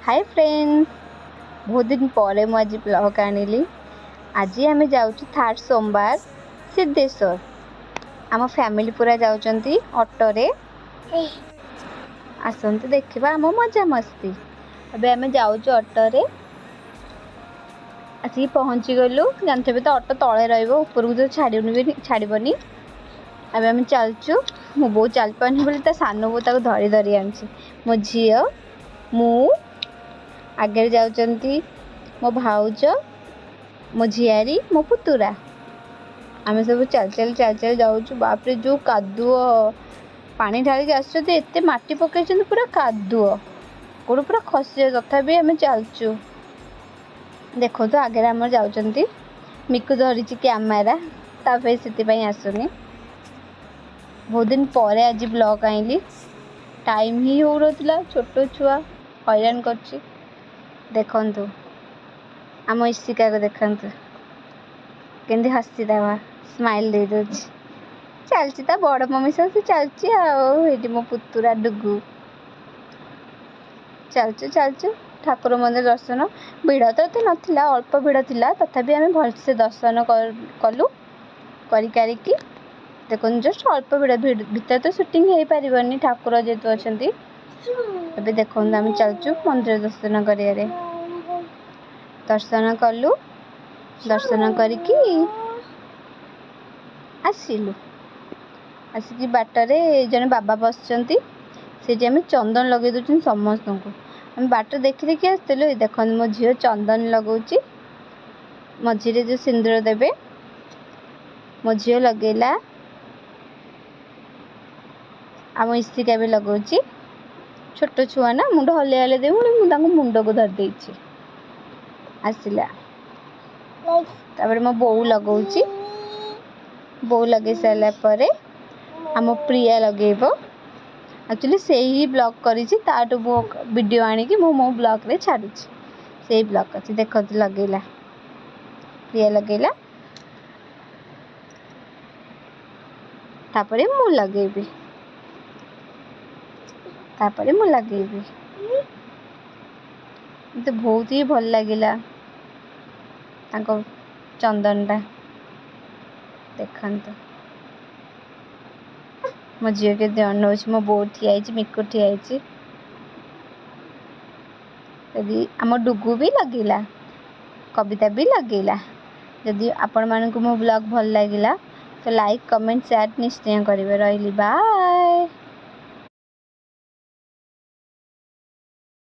Hi friends, बहुत दिन पर मुझे ब्लॉग आनिली। आज आम जाऊँ थर्ड सोमवार सिद्धेश्वर। आम फैमिली पूरा जाऊँगी ऑटोरे। आसतु देखा आम मजा मस्ती। अबे आम जाऊँ ऑटोरे आसिक पहुँची गलु। जानते तो ऑटो तले रपर को तो छाड़बनी। अब आम चलचु। मो बो चल पानी बोली ता सान बो धरी धरी आनी। मो झी मु आगे जाऊँगी मो भाउज मो झियारी मो पुतुरा। आम सब चल चल चल चल जाऊँ। बापरे जो कादुओ पानी ढालिक आसते माटी पकई पूरा कादुओ गोड़ पूरा खसी तथापि आम चलचु। देखो तो आगे आम जाऊँगी मिकु धरी कैमेरा ताप से आसुनी। बहुत दिन पर आज ब्लॉग आईली। टाइम ही हो रहा छोट छुआ हैरान कर। देखु आम इशिका को देखु केंदी हसी दवा स्माइल दे दो चलती ता बड़ मम्मी सब चलती आठी मो पुतुरा डुगु चलचु चलचु। ठाकुर मंदिर दर्शन भिड़ तो ये नाला अल्प भिड़ था तथापि आम भलसे दर्शन कलु करिकी। देखो जस्ट अल्प भिड़ भीतर तो शूटिंग हो पारनी ठाकुर जेहेतु अच्छा। अभी देखो आम चलचु मंदिर दर्शन कर दर्शन कलु। दर्शन करिकी आसिलु। आसिक बाटरे जने बाबा बसचंती से आम चंदन लगे दूँ समस्त को। आम बाट देखी देखी आसलु। देख मो झील चंदन लगौची मझीरे जो सिंदूर देवे मो झील लगेला। आम इशिका भी लगौची। छोट छुआ ना मुंड हले हले दे मुझे मुंड को धरदे आसला। तापर मो बोऊ लगौची। बोऊ लगे सारा पर आम प्रिया लगेब। एक्चुअली से ही ब्लॉग करी ताटू मो वीडियो आनी मो ब्लॉग रे छाड़ी से ब्लॉग अच्छी। देख लगेला प्रिया लगेला तापरे मु लगेबी तो बहुत ही भल लगिला चंदन टा। देखते मो झील के अनौ मो बो ठिया मिकु ठिया आम डुगु भी लगेला कविता भी लगेला। जदि आपण मानक मो ब्लॉग भल लगिला तो लाइक कमेंट शेयर निश्चय करेंगे। रही बाय।